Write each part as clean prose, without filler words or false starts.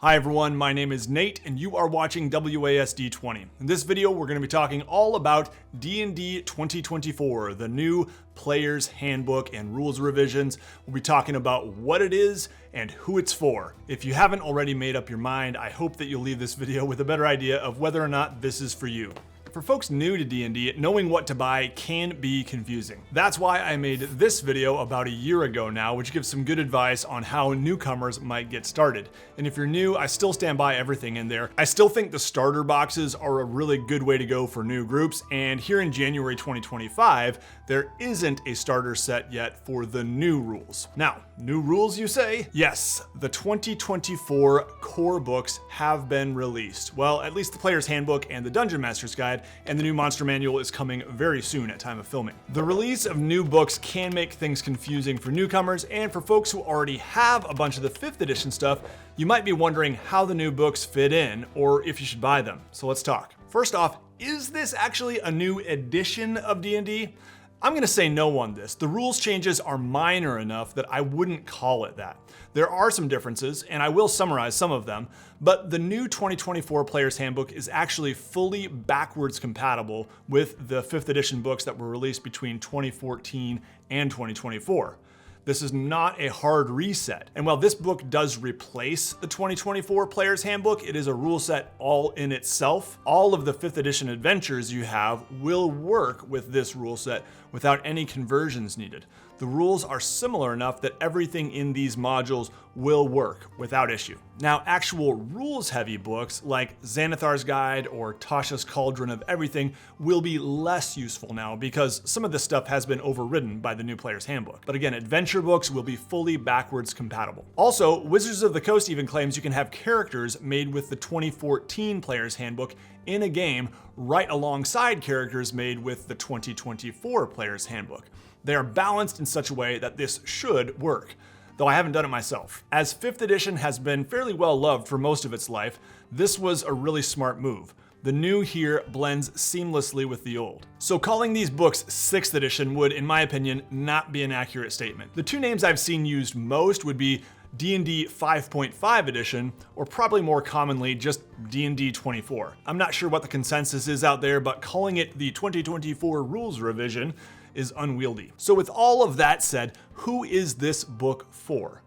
Hi everyone, my name is Nate and you are watching WASD 20. In this video, we're going to be talking all about D&D 2024, the new Player's Handbook and rules revisions. We'll be talking about what it is and who it's for. If you haven't already made up your mind, I hope that you'll leave this video with a better idea of whether or not this is for you. For folks new to D&D, knowing what to buy can be confusing. That's why I made this video about a year ago now, which gives some good advice on how newcomers might get started. And if you're new, I still stand by everything in there. I still think the starter boxes are a really good way to go for new groups, and here in January 2025, there isn't a starter set yet for the new rules. Now, new rules you say? Yes, the 2024 core books have been released. Well, at least the Player's Handbook and the Dungeon Master's Guide, and the new Monster Manual is coming very soon at time of filming. The release of new books can make things confusing for newcomers, and for folks who already have a bunch of the 5th edition stuff, you might be wondering how the new books fit in, or if you should buy them. So let's talk. First off, is this actually a new edition of D&D? I'm gonna say no on this. The rules changes are minor enough that I wouldn't call it that. There are some differences, and I will summarize some of them, but the new 2024 Player's Handbook is actually fully backwards compatible with the 5th edition books that were released between 2014 and 2024. This is not a hard reset. And while this book does replace the 2024 Player's Handbook, it is a rule set all in itself. All of the 5th edition adventures you have will work with this rule set without any conversions needed. The rules are similar enough that everything in these modules will work without issue. Now, actual rules-heavy books like Xanathar's Guide or Tasha's Cauldron of Everything will be less useful now because some of this stuff has been overridden by the new Player's Handbook. But again, adventure books will be fully backwards compatible. Also, Wizards of the Coast even claims you can have characters made with the 2014 Player's Handbook in a game right alongside characters made with the 2024 Player's Handbook. They are balanced in such a way that this should work, though I haven't done it myself. As 5th edition has been fairly well loved for most of its life, this was a really smart move. The new here blends seamlessly with the old. So calling these books 6th edition would, in my opinion, not be an accurate statement. The two names I've seen used most would be D&D 5.5 edition, or probably more commonly just D&D 24. I'm not sure what the consensus is out there, but calling it the 2024 rules revision is unwieldy. So with all of that said, who is this book for?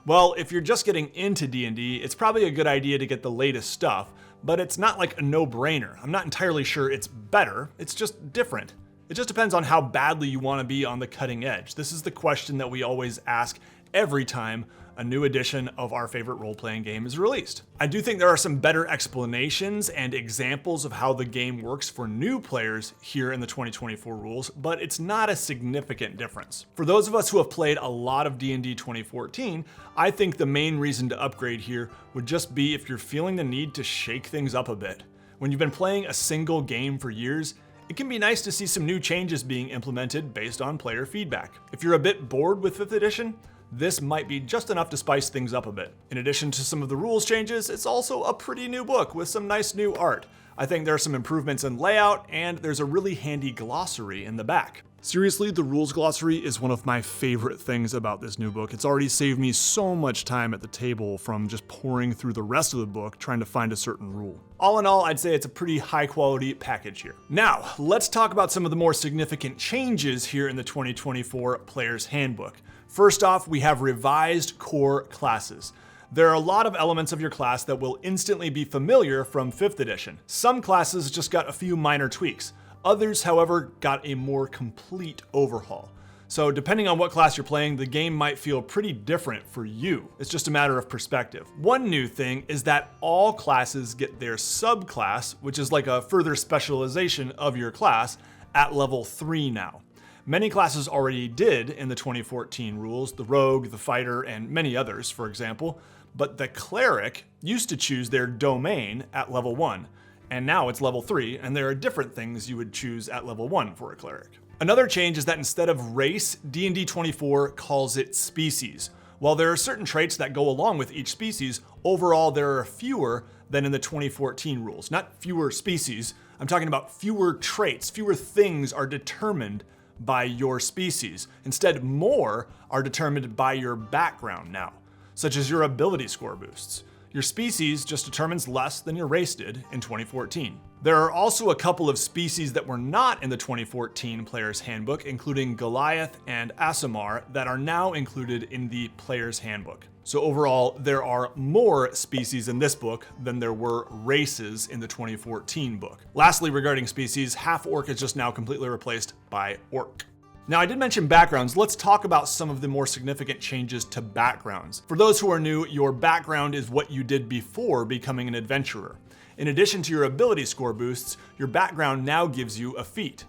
Well, if you're just getting into D&D, it's probably a good idea to get the latest stuff, but it's not like a no-brainer. I'm not entirely sure it's better, it's just different. It just depends on how badly you want to be on the cutting edge. This is the question that we always ask every time a new edition of our favorite role-playing game is released. I do think there are some better explanations and examples of how the game works for new players here in the 2024 rules, but it's not a significant difference. For those of us who have played a lot of D&D 2014, I think the main reason to upgrade here would just be if you're feeling the need to shake things up a bit. When you've been playing a single game for years, it can be nice to see some new changes being implemented based on player feedback. If you're a bit bored with 5th edition, this might be just enough to spice things up a bit. In addition to some of the rules changes, it's also a pretty new book with some nice new art. I think there are some improvements in layout, and there's a really handy glossary in the back. Seriously, the rules glossary is one of my favorite things about this new book. It's already saved me so much time at the table from just pouring through the rest of the book trying to find a certain rule. All in all, I'd say it's a pretty high quality package here. Now, let's talk about some of the more significant changes here in the 2024 Player's Handbook. First off, we have revised core classes. There are a lot of elements of your class that will instantly be familiar from 5th edition. Some classes just got a few minor tweaks. Others, however, got a more complete overhaul. So depending on what class you're playing, the game might feel pretty different for you. It's just a matter of perspective. One new thing is that all classes get their subclass, which is like a further specialization of your class, at level 3 now. Many classes already did in the 2014 rules, the rogue, the fighter, and many others, for example, but the cleric used to choose their domain at level 1, and now it's level 3, and there are different things you would choose at level 1 for a cleric. Another change is that instead of race, D&D 24 calls it species. While there are certain traits that go along with each species, overall there are fewer than in the 2014 rules. Not fewer species, I'm talking about fewer traits, fewer things are determined by your species. Instead, more are determined by your background now, such as your ability score boosts. Your species just determines less than your race did in 2014. There are also a couple of species that were not in the 2014 Player's Handbook, including Goliath and Aasimar, that are now included in the Player's Handbook. So overall, there are more species in this book than there were races in the 2014 book. Lastly, regarding species, half-orc is just now completely replaced by orc. Now, I did mention backgrounds. Let's talk about some of the more significant changes to backgrounds. For those who are new, your background is what you did before becoming an adventurer. In addition to your ability score boosts, your background now gives you a feat.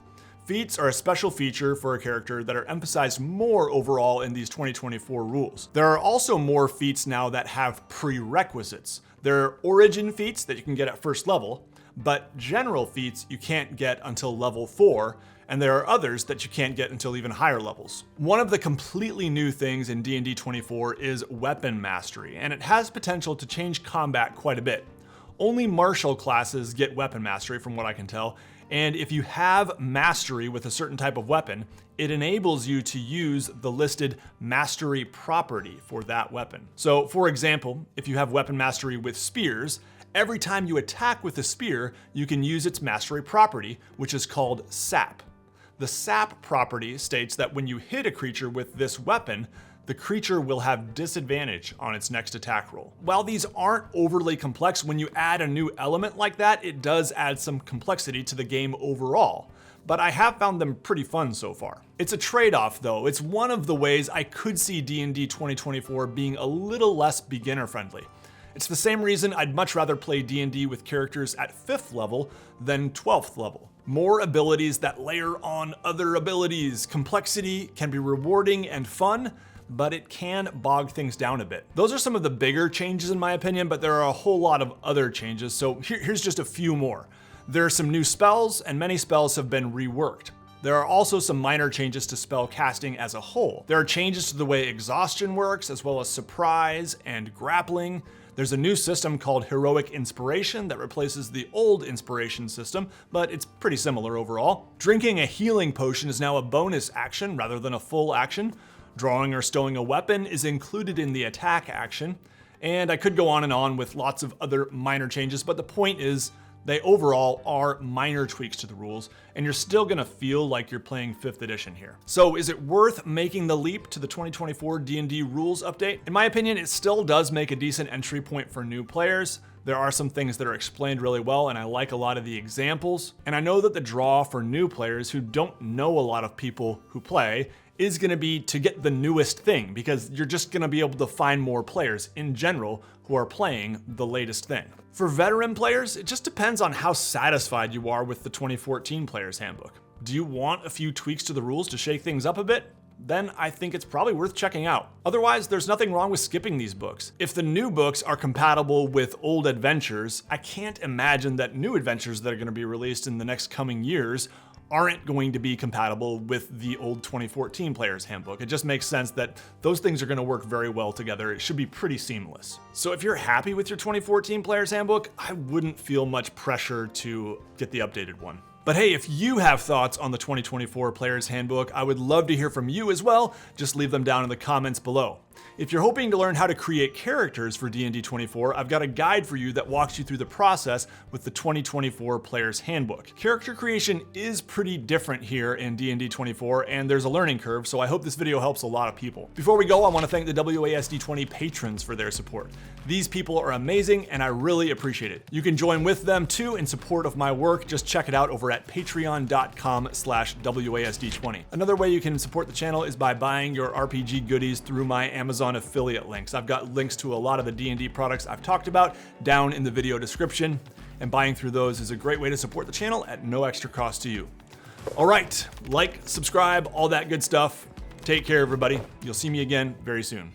Feats are a special feature for a character that are emphasized more overall in these 2024 rules. There are also more feats now that have prerequisites. There are origin feats that you can get at first level, but general feats you can't get until level 4, and there are others that you can't get until even higher levels. One of the completely new things in D&D 24 is weapon mastery, and it has potential to change combat quite a bit. Only martial classes get weapon mastery from what I can tell, and if you have mastery with a certain type of weapon, it enables you to use the listed mastery property for that weapon. So for example, if you have weapon mastery with spears, every time you attack with a spear, you can use its mastery property, which is called sap. The sap property states that when you hit a creature with this weapon, the creature will have disadvantage on its next attack roll. While these aren't overly complex, when you add a new element like that, it does add some complexity to the game overall. But I have found them pretty fun so far. It's a trade-off though. It's one of the ways I could see D&D 2024 being a little less beginner friendly. It's the same reason I'd much rather play D&D with characters at 5th level than 12th level. More abilities that layer on other abilities. Complexity can be rewarding and fun, but it can bog things down a bit. Those are some of the bigger changes in my opinion, but there are a whole lot of other changes, so here's just a few more. There are some new spells, and many spells have been reworked. There are also some minor changes to spell casting as a whole. There are changes to the way exhaustion works, as well as surprise and grappling. There's a new system called Heroic Inspiration that replaces the old Inspiration system, but it's pretty similar overall. Drinking a healing potion is now a bonus action rather than a full action. Drawing or stowing a weapon is included in the attack action. And I could go on and on with lots of other minor changes, but the point is, they overall are minor tweaks to the rules, and you're still gonna feel like you're playing 5th edition here. So is it worth making the leap to the 2024 D&D rules update? In my opinion, it still does make a decent entry point for new players. There are some things that are explained really well, and I like a lot of the examples. And I know that the draw for new players who don't know a lot of people who play is gonna be to get the newest thing, because you're just gonna be able to find more players in general who are playing the latest thing. For veteran players, it just depends on how satisfied you are with the 2014 Player's Handbook. Do you want a few tweaks to the rules to shake things up a bit? Then I think it's probably worth checking out. Otherwise, there's nothing wrong with skipping these books. If the new books are compatible with old adventures, I can't imagine that new adventures that are gonna be released in the next coming years aren't going to be compatible with the old 2014 Player's Handbook. It just makes sense that those things are gonna work very well together. It should be pretty seamless. So if you're happy with your 2014 Player's Handbook, I wouldn't feel much pressure to get the updated one. But hey, if you have thoughts on the 2024 Player's Handbook, I would love to hear from you as well. Just leave them down in the comments below. If you're hoping to learn how to create characters for D&D 24, I've got a guide for you that walks you through the process with the 2024 Player's Handbook. Character creation is pretty different here in D&D 24, and there's a learning curve, so I hope this video helps a lot of people. Before we go, I want to thank the WASD 20 patrons for their support. These people are amazing, and I really appreciate it. You can join with them too in support of my work. Just check it out over at patreon.com/WASD20. Another way you can support the channel is by buying your RPG goodies through my Amazon affiliate links. I've got links to a lot of the D&D products I've talked about down in the video description, and buying through those is a great way to support the channel at no extra cost to you. All right, like, subscribe, all that good stuff. Take care, everybody. You'll see me again very soon.